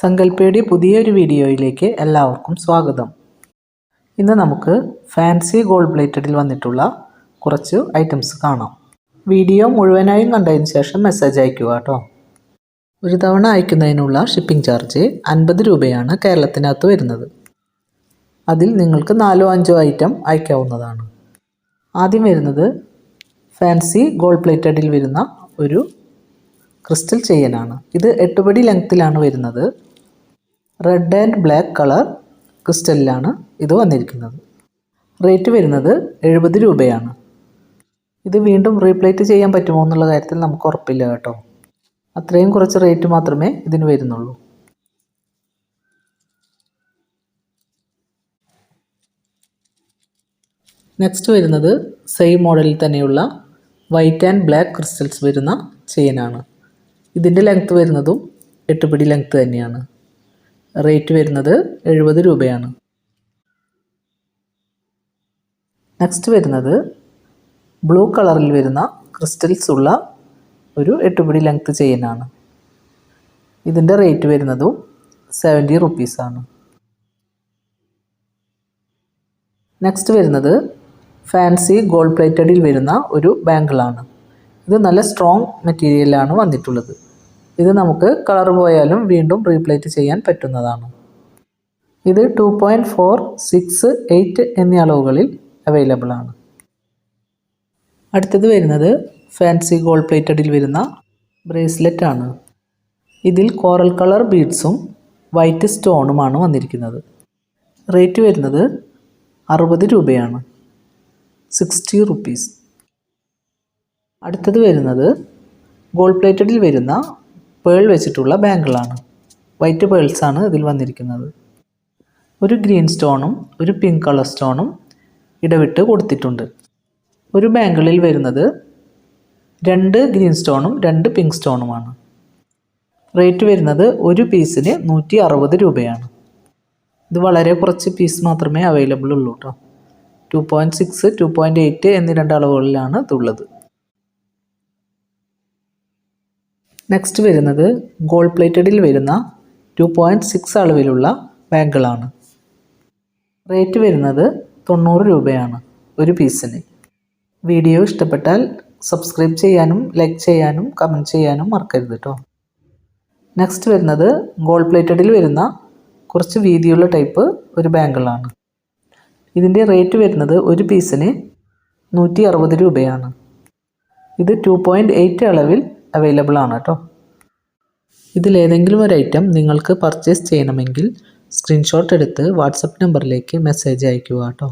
സങ്കൽപ്പയുടെ പുതിയൊരു വീഡിയോയിലേക്ക് എല്ലാവർക്കും സ്വാഗതം. ഇന്ന് നമുക്ക് ഫാൻസി ഗോൾഡ് പ്ലേറ്റഡിൽ വന്നിട്ടുള്ള കുറച്ച് ഐറ്റംസ് കാണാം. വീഡിയോ മുഴുവനായും കണ്ടതിന് ശേഷം മെസ്സേജ് അയയ്ക്കുക കേട്ടോ. ഒരു തവണ അയക്കുന്നതിനുള്ള ഷിപ്പിംഗ് ചാർജ് 50 രൂപയാണ് കേരളത്തിനകത്ത് വരുന്നത്. അതിൽ നിങ്ങൾക്ക് 4-5 ഐറ്റം അയക്കാവുന്നതാണ്. ആദ്യം വരുന്നത് ഫാൻസി ഗോൾഡ് പ്ലേറ്റഡിൽ വരുന്ന ഒരു ക്രിസ്റ്റൽ ചെയിനാണ്. ഇത് 8 പടി ലെങ്ത്തിലാണ് വരുന്നത്. റെഡ് ആൻഡ് ബ്ലാക്ക് കളർ ക്രിസ്റ്റലിലാണ് ഇത് വന്നിരിക്കുന്നത്. റേറ്റ് വരുന്നത് 70 രൂപയാണ്. ഇത് വീണ്ടും റീപ്ലേറ്റ് ചെയ്യാൻ പറ്റുമോ എന്നുള്ള കാര്യത്തിൽ നമുക്ക് ഉറപ്പില്ല കേട്ടോ. അത്രയും കുറച്ച് റേറ്റ് മാത്രമേ ഇതിന് വരുന്നുള്ളൂ. നെക്സ്റ്റ് വരുന്നത് സെയിം മോഡലിൽ തന്നെയുള്ള വൈറ്റ് ആൻഡ് ബ്ലാക്ക് ക്രിസ്റ്റൽസ് വരുന്ന ചെയിനാണ്. ഇതിൻ്റെ ലെങ്ത്ത് വരുന്നതും 8 പടി ലെങ്ത്ത് തന്നെയാണ്. റേറ്റ് വരുന്നത് 70 രൂപയാണ്. നെക്സ്റ്റ് വരുന്നത് ബ്ലൂ കളറിൽ വരുന്ന ക്രിസ്റ്റൽസ് ഉള്ള ഒരു 8 പടി ലെങ്ത്ത് ചെയിനാണ്. ഇതിൻ്റെ റേറ്റ് വരുന്നതും 70 റുപ്പീസാണ്. നെക്സ്റ്റ് വരുന്നത് ഫാൻസി ഗോൾഡ് പ്ലേറ്റഡിൽ വരുന്ന ഒരു ബാങ്കിളാണ്. ഇത് നല്ല സ്ട്രോങ് മെറ്റീരിയലാണ് വന്നിട്ടുള്ളത്. ഇത് നമുക്ക് കളർ പോയാലും വീണ്ടും റീപ്ലേറ്റ് ചെയ്യാൻ പറ്റുന്നതാണ്. ഇത് 2.4, 6, 8 എന്നീ അളവുകളിൽ അവൈലബിൾ ആണ്. അടുത്തത് വരുന്നത് ഫാൻസി ഗോൾഡ് പ്ലേറ്റഡിൽ വരുന്ന ബ്രേസ്ലെറ്റ് ആണ്. ഇതിൽ കോറൽ കളർ ബീഡ്സും വൈറ്റ് സ്റ്റോണുമാണ് വന്നിരിക്കുന്നത്. റേറ്റ് വരുന്നത് 60 രൂപയാണ്, 60 റുപ്പീസ്. അടുത്തത് വരുന്നത് ഗോൾഡ് പ്ലേറ്റഡിൽ വരുന്ന പേൾ വെച്ചിട്ടുള്ള ബാങ്കിളാണ്. വൈറ്റ് പേൾസാണ് ഇതിൽ വന്നിരിക്കുന്നത്. ഒരു ഗ്രീൻ സ്റ്റോണും ഒരു പിങ്ക് കളർ സ്റ്റോണും ഇടവിട്ട് കൊടുത്തിട്ടുണ്ട്. ഒരു ബാങ്കിളിൽ വരുന്നത് 2 ഗ്രീൻ സ്റ്റോണും 2 പിങ്ക് സ്റ്റോണുമാണ്. റേറ്റ് വരുന്നത് ഒരു പീസിന് 160 രൂപയാണ്. ഇത് വളരെ കുറച്ച് പീസ് മാത്രമേ അവൈലബിൾ ഉള്ളൂ കേട്ടോ. 2.6, 2.8 എന്നീ 2 അളവുകളിലാണ് ഇതുള്ളത്. നെക്സ്റ്റ് വരുന്നത് ഗോൾഡ് പ്ലേറ്റഡിൽ വരുന്ന 2.6 അളവിലുള്ള ബാങ്കിളാണ്. റേറ്റ് വരുന്നത് 90 രൂപയാണ് ഒരു പീസിന്. വീഡിയോ ഇഷ്ടപ്പെട്ടാൽ സബ്സ്ക്രൈബ് ചെയ്യാനും ലൈക്ക് ചെയ്യാനും കമൻറ്റ് ചെയ്യാനും മറക്കരുത് കേട്ടോ. നെക്സ്റ്റ് വരുന്നത് ഗോൾഡ് പ്ലേറ്റഡിൽ വരുന്ന കുറച്ച് വീതിയുള്ള ടൈപ്പ് ഒരു ബാങ്കിളാണ്. ഇതിൻ്റെ റേറ്റ് വരുന്നത് ഒരു പീസിന് 160 രൂപയാണ്. ഇത് 2.8 അളവിൽ അവൈലബിൾ ആണ് കേട്ടോ. ഇതിലേതെങ്കിലും ഒരു ഐറ്റം നിങ്ങൾക്ക് പർച്ചേസ് ചെയ്യണമെങ്കിൽ സ്ക്രീൻഷോട്ട് എടുത്ത് വാട്സപ്പ് നമ്പറിലേക്ക് മെസ്സേജ് അയയ്ക്കുക കേട്ടോ.